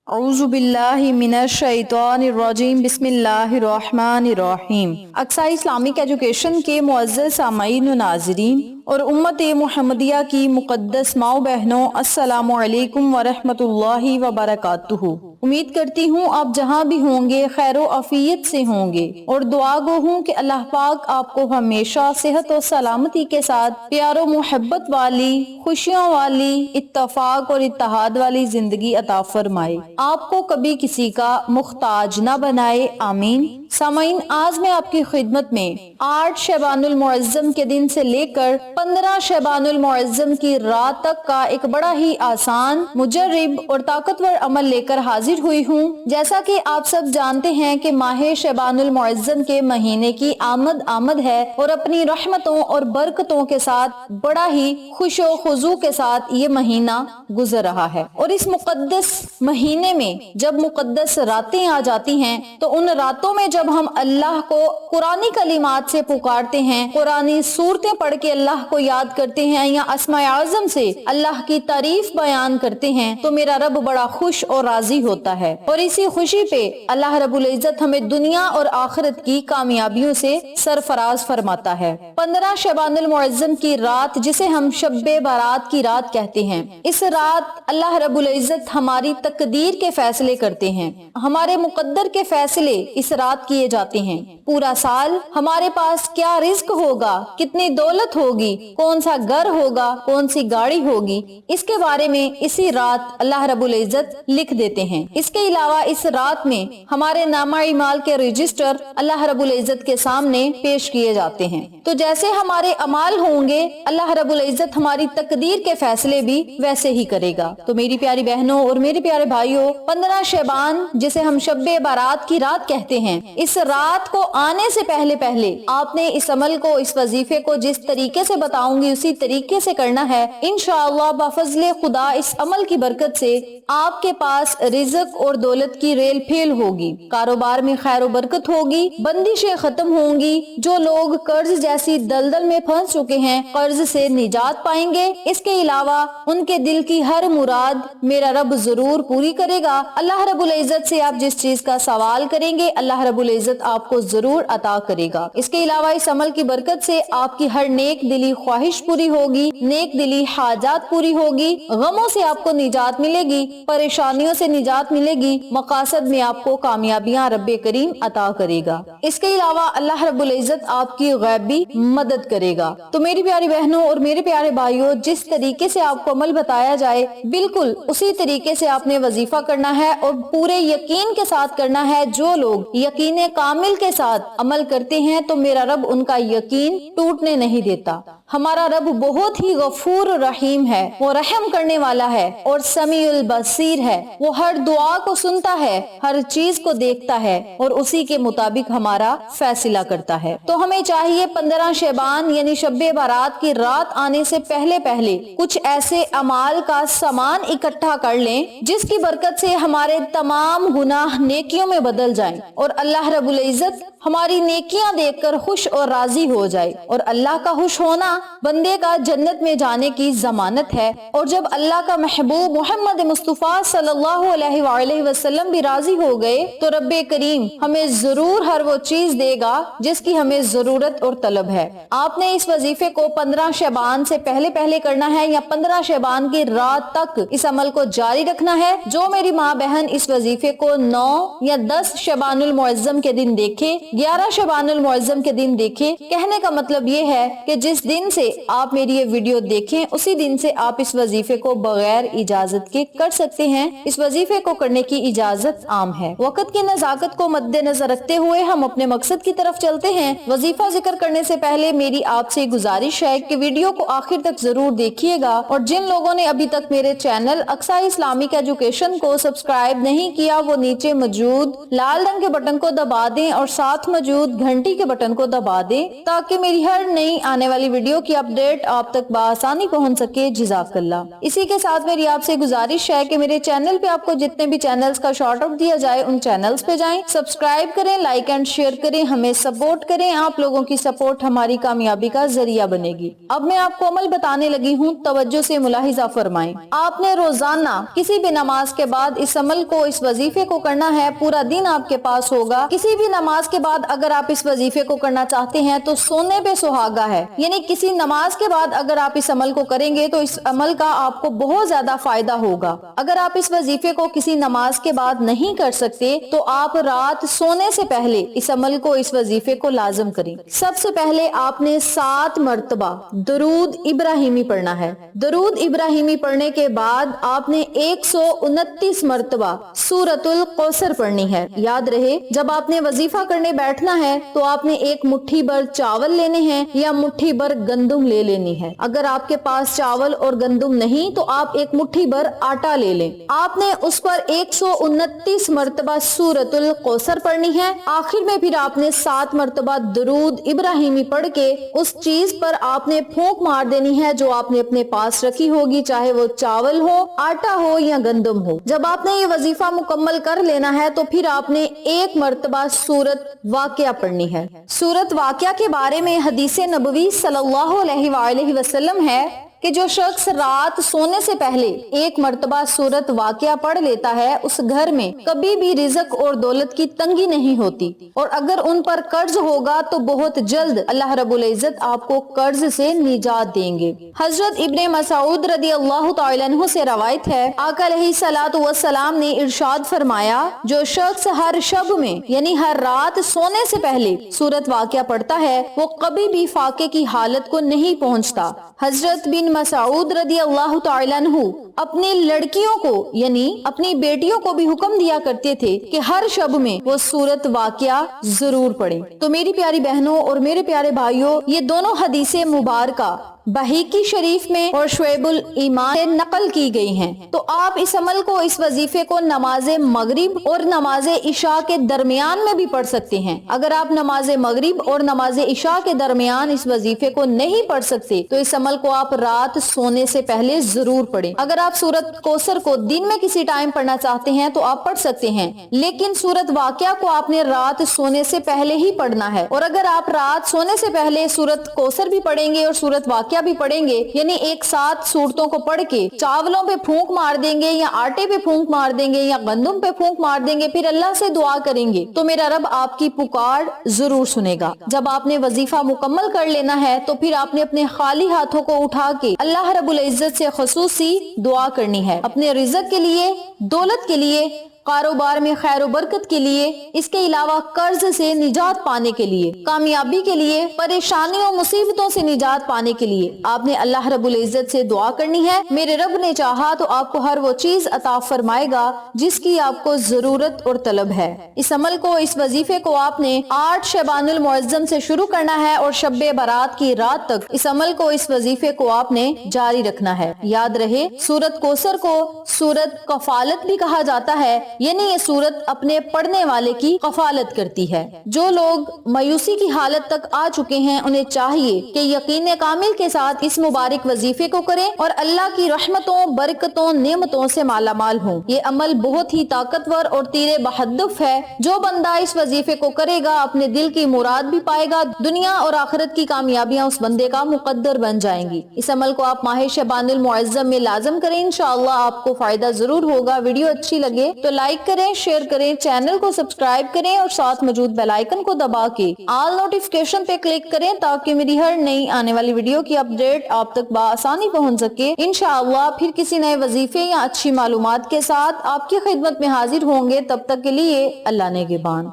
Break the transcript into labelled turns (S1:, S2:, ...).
S1: اعوذ باللہ من الشیطان الرجیم بسم اللہ الرحمن الرحیم۔ اقصی اسلامک ایجوکیشن کے معزز سامعین و ناظرین اور امت محمدیہ کی مقدس ماؤں بہنوں، السلام علیکم ورحمۃ اللہ وبرکاتہ۔ امید کرتی ہوں آپ جہاں بھی ہوں گے خیر و عافیت سے ہوں گے، اور دعا گو ہوں کہ اللہ پاک آپ کو ہمیشہ صحت و سلامتی کے ساتھ پیار و محبت والی، خوشیوں والی، اتفاق اور اتحاد والی زندگی عطا فرمائے، آپ کو کبھی کسی کا محتاج نہ بنائے، آمین۔ سامعین، آج میں آپ کی خدمت میں 8 شعبان المعظم کے دن سے لے کر 15 شعبان المعظم کی رات تک کا ایک بڑا ہی آسان، مجرب اور طاقتور عمل لے کر حاضر ہوئی ہوں۔ جیسا کہ آپ سب جانتے ہیں کہ ماہ شعبان المعظم کے مہینے کی آمد ہے اور اپنی رحمتوں اور برکتوں کے ساتھ بڑا ہی خوش و خضوع کے ساتھ یہ مہینہ گزر رہا ہے، اور اس مقدس مہینے میں جب مقدس راتیں آ جاتی ہیں تو ان راتوں میں جب ہم اللہ کو قرآنی کلمات سے پکارتے ہیں، قرآنی سورتیں پڑھ کے اللہ کو یاد کرتے ہیں یا اسماء اعظم سے اللہ کی تعریف بیان کرتے ہیں، تو میرا رب بڑا خوش اور راضی ہوتا ہے، اور اسی خوشی پہ اللہ رب العزت ہمیں دنیا اور آخرت کی کامیابیوں سے سرفراز فرماتا ہے۔ 15 شعبان المعظم کی رات، جسے ہم شب برات کی رات کہتے ہیں، اس رات اللہ رب العزت ہماری تقدیر کے فیصلے کرتے ہیں، ہمارے مقدر کے فیصلے اس رات کیے جاتے ہیں۔ پورا سال ہمارے پاس کیا رزق ہوگا، کتنی دولت ہوگی، کون سا گھر ہوگا، کون سی گاڑی ہوگی، اس کے بارے میں اسی رات اللہ رب العزت لکھ دیتے ہیں۔ اس کے علاوہ اس رات میں ہمارے نامہ اعمال کے رجسٹر اللہ رب العزت کے سامنے پیش کیے جاتے ہیں، تو جیسے ہمارے اعمال ہوں گے اللہ رب العزت ہماری تقدیر کے فیصلے بھی ویسے ہی کرے گا۔ تو میری پیاری بہنوں اور میرے پیارے بھائیوں، 15 شعبان جسے ہم شب برات کی رات کہتے ہیں، اس رات کو آنے سے پہلے آپ نے اس عمل کو، اس وظیفے کو جس طریقے سے بتاؤں گی اسی طریقے سے کرنا ہے۔ انشاءاللہ بفضل خدا اس عمل کی برکت سے آپ کے پاس رزق اور دولت کی ریل پھیل ہوگی، کاروبار میں خیر و برکت ہوگی، بندشیں ختم ہوں گی، جو لوگ قرض جیسی دلدل میں پھنس چکے ہیں قرض سے نجات پائیں گے۔ اس کے علاوہ ان کے دل کی ہر مراد میرا رب ضرور پوری کرے گا۔ اللہ رب العزت سے آپ جس چیز کا سوال کریں گے اللہ رب العزت آپ کو ضرور عطا کرے گا۔ اس کے علاوہ اس عمل کی برکت سے آپ کی ہر نیک دلی خواہش پوری ہوگی، نیک دلی حاجات پوری ہوگی، غموں سے آپ کو نجات ملے گی، پریشانیوں سے نجات ملے گی، مقاصد میں آپ کو کامیابیاں رب کریم عطا کرے گا۔ اس کے علاوہ اللہ رب العزت آپ کی غیبی مدد کرے گا۔ تو میری پیاری بہنوں اور میرے پیارے بھائیوں، جس طریقے سے آپ کو عمل بتایا جائے بالکل اسی طریقے سے آپ نے وظیفہ کرنا ہے، اور پورے یقین کے ساتھ کرنا ہے۔ جو لوگ یقین کامل کے ساتھ عمل کرتے ہیں تو میرا رب ان کا یقین ٹوٹنے نہیں دیتا۔ ہمارا رب بہت ہی غفور رحیم ہے، وہ رحم کرنے والا ہے اور سمیع البصیر ہے، وہ ہر دعا کو سنتا ہے، ہر چیز کو دیکھتا ہے اور اسی کے مطابق ہمارا فیصلہ کرتا ہے۔ تو ہمیں چاہیے 15 شعبان یعنی شب برات کی رات آنے سے پہلے کچھ ایسے اعمال کا سامان اکٹھا کر لیں جس کی برکت سے ہمارے تمام گناہ نیکیوں میں بدل جائیں، اور اللہ رب العزت ہماری نیکیاں دیکھ کر خوش اور راضی ہو جائے، اور اللہ کا خوش ہونا بندے کا جنت میں جانے کی ضمانت ہے۔ اور جب اللہ کا محبوب محمد مصطفیٰ صلی اللہ علیہ وآلہ وسلم بھی راضی ہو گئے تو رب کریم ہمیں ضرور ہر وہ چیز دے گا جس کی ہمیں ضرورت اور طلب ہے۔ آپ نے اس وظیفے کو 15 شعبان سے پہلے کرنا ہے، یا 15 شعبان کی رات تک اس عمل کو جاری رکھنا ہے۔ جو میری ماں بہن اس وظیفے کو 9 یا 10 شعبان المعظم کے دن دیکھے، 11 شعبان المعظم کے دن دیکھے، کہنے کا مطلب یہ ہے کہ جس دن سے آپ میری یہ ویڈیو دیکھیں اسی دن سے آپ اس وظیفے کو بغیر اجازت کے کر سکتے ہیں۔ اس وظیفے کو کرنے کی اجازت عام ہے۔ وقت کی نزاکت کو مد نظر رکھتے ہوئے ہم اپنے مقصد کی طرف چلتے ہیں۔ وظیفہ ذکر کرنے سے پہلے میری آپ سے گزارش ہے کہ ویڈیو کو آخر تک ضرور دیکھیے گا، اور جن لوگوں نے ابھی تک میرے چینل اقصی اسلامک ایجوکیشن کو سبسکرائب نہیں کیا وہ نیچے موجود لال رنگ کے بٹن کو دبا دیں اور ساتھ ساتھ موجود گھنٹی کے بٹن کو دبا دیں تاکہ میری ہر نئی آنے والی ویڈیو کی اپڈیٹ آپ تک بآسانی پہنچ سکے۔ جزاک اللہ۔ اسی کے ساتھ میری آپ سے گزارش ہے کہ میرے چینل پہ آپ کو جتنے بھی چینلز کا شارٹ آؤٹ دیا جائے ان چینلز پہ جائیں، سبسکرائب کریں، لائک اینڈ شیئر کریں، ہمیں سپورٹ کریں۔ آپ لوگوں کی سپورٹ ہماری کامیابی کا ذریعہ بنے گی۔ اب میں آپ کو عمل بتانے لگی ہوں، توجہ سے ملاحظہ فرمائیں۔ آپ نے روزانہ کسی بھی نماز کے بعد اس عمل کو، اس وظیفے کو کرنا ہے۔ پورا دن آپ کے پاس ہوگا۔ کسی بھی نماز کے بعد اگر آپ اس وظیفے کو کرنا چاہتے ہیں تو سونے پہ سہاگا ہے، یعنی کسی نماز کے بعد اگر آپ اس عمل کو کریں گے تو اس عمل کا آپ کو بہت زیادہ فائدہ ہوگا۔ اگر آپ اس وظیفے کو کسی نماز کے بعد نہیں کر سکتے تو آپ رات سونے سے پہلے اس عمل کو، اس وظیفے کو لازم کریں۔ سب سے پہلے آپ نے 7 مرتبہ درود ابراہیمی پڑھنا ہے۔ درود ابراہیمی پڑھنے کے بعد آپ نے 129 مرتبہ سورۃ الکوثر پڑھنی ہے۔ یاد رہے، جب آپ نے وظیفہ کرنے بیٹھنا ہے تو آپ نے ایک مٹھی بھر چاول لینے ہیں یا مٹھی بھر گندم لے لینی ہے۔ اگر آپ کے پاس چاول اور گندم نہیں تو آپ ایک مٹھی بھر آٹا لے لیں۔ آپ نے اس پر 129 مرتبہ سورۃ الکوثر پڑھنی ہے۔ آخر میں پھر آپ نے 7 مرتبہ درود ابراہیمی پڑھ کے اس چیز پر آپ نے پھونک مار دینی ہے جو آپ نے اپنے پاس رکھی ہوگی، چاہے وہ چاول ہو، آٹا ہو یا گندم ہو۔ جب آپ نے یہ وظیفہ مکمل کر لینا ہے تو پھر آپ نے 1 مرتبہ سورۃ واقعہ پڑھنی ہے۔ سورۃ واقعہ کے بارے میں حدیث نبوی صلی اللہ علیہ وآلہ وسلم ہے کہ جو شخص رات سونے سے پہلے 1 مرتبہ سورۃ واقعہ پڑھ لیتا ہے اس گھر میں کبھی بھی رزق اور دولت کی تنگی نہیں ہوتی، اور اگر ان پر قرض ہوگا تو بہت جلد اللہ رب العزت آپ کو قرض سے نجات دیں گے۔ حضرت ابن مسعود رضی اللہ تعالیٰ عنہ سے روایت ہے، آقا علیہ الصلوۃ والسلام نے ارشاد فرمایا، جو شخص ہر شب میں یعنی ہر رات سونے سے پہلے سورۃ واقعہ پڑھتا ہے وہ کبھی بھی فاقے کی حالت کو نہیں پہنچتا۔ حضرت بن مسعود رضی اللہ تعالیٰ عنہ اپنی لڑکیوں کو یعنی اپنی بیٹیوں کو بھی حکم دیا کرتے تھے کہ ہر شب میں وہ سورۃ واقعہ ضرور پڑھیں۔ تو میری پیاری بہنوں اور میرے پیارے بھائیوں، یہ دونوں حدیث مبارکہ بحیقی شریف میں اور شعیب الایمان سے نقل کی گئی ہیں۔ تو آپ اس عمل کو، اس وظیفے کو نماز مغرب اور نماز عشاء کے درمیان میں بھی پڑھ سکتے ہیں۔ اگر آپ نماز مغرب اور نماز عشاء کے درمیان اس وظیفے کو نہیں پڑھ سکتے تو اس عمل کو آپ رات سونے سے پہلے ضرور پڑھیں۔ اگر آپ سورۃ کوثر کو دن میں کسی ٹائم پڑھنا چاہتے ہیں تو آپ پڑھ سکتے ہیں، لیکن سورۃ واقعہ کو آپ نے رات سونے سے پہلے ہی پڑھنا ہے۔ اور اگر آپ رات سونے سے پہلے سورۃ کوثر بھی پڑھیں گے اور سورۃ واقعہ بھی پڑھیں گے، یعنی ایک ساتھ صورتوں کو پڑھ کے چاولوں پہ پھونک مار دیں گے یا آٹے پہ پھونک مار دیں گے یا گندم پہ پھونک مار دیں گے، پھر اللہ سے دعا کریں گے تو میرا رب آپ کی پکار ضرور سنے گا۔ جب آپ نے وظیفہ مکمل کر لینا ہے تو پھر آپ نے اپنے خالی ہاتھوں کو اٹھا کے اللہ رب العزت سے خصوصی دعا کرنی ہے، اپنے رزق کے لیے، دولت کے لیے، کاروبار میں خیر و برکت کے لیے، اس کے علاوہ قرض سے نجات پانے کے لیے، کامیابی کے لیے، پریشانیوں مصیبتوں سے نجات پانے کے لیے آپ نے اللہ رب العزت سے دعا کرنی ہے۔ میرے رب نے چاہا تو آپ کو ہر وہ چیز عطا فرمائے گا جس کی آپ کو ضرورت اور طلب ہے۔ اس عمل کو، اس وظیفے کو آپ نے 8 شعبان المعظم سے شروع کرنا ہے اور شب برات کی رات تک اس عمل کو، اس وظیفے کو آپ نے جاری رکھنا ہے۔ یاد رہے، سورۃ کوثر کو سورۃ کفالت بھی کہا جاتا ہے، یعنی یہ سورت اپنے پڑھنے والے کی کفالت کرتی ہے۔ جو لوگ مایوسی کی حالت تک آ چکے ہیں انہیں چاہیے کہ یقین کامل کے ساتھ اس مبارک وظیفے کو کریں اور اللہ کی رحمتوں، برکتوں، نعمتوں سے مالا مال ہوں۔ یہ عمل بہت ہی طاقتور اور تیر بہدف ہے۔ جو بندہ اس وظیفے کو کرے گا اپنے دل کی مراد بھی پائے گا، دنیا اور آخرت کی کامیابیاں اس بندے کا مقدر بن جائیں گی۔ اس عمل کو آپ ماہ شعبان المعظم میں لازم کریں، انشاءاللہ آپ کو فائدہ ضرور ہوگا۔ ویڈیو اچھی لگے تو لائک کریں، شیئر کریں، چینل کو سبسکرائب کریں اور ساتھ موجود بیل آئیکن کو دبا کے آل نوٹیفکیشن پہ کلک کریں تاکہ میری ہر نئی آنے والی ویڈیو کی اپڈیٹ آپ تک بآسانی پہنچ سکے۔ انشاءاللہ پھر کسی نئے وظیفے یا اچھی معلومات کے ساتھ آپ کی خدمت میں حاضر ہوں گے۔ تب تک کے لیے اللہ نگہبان۔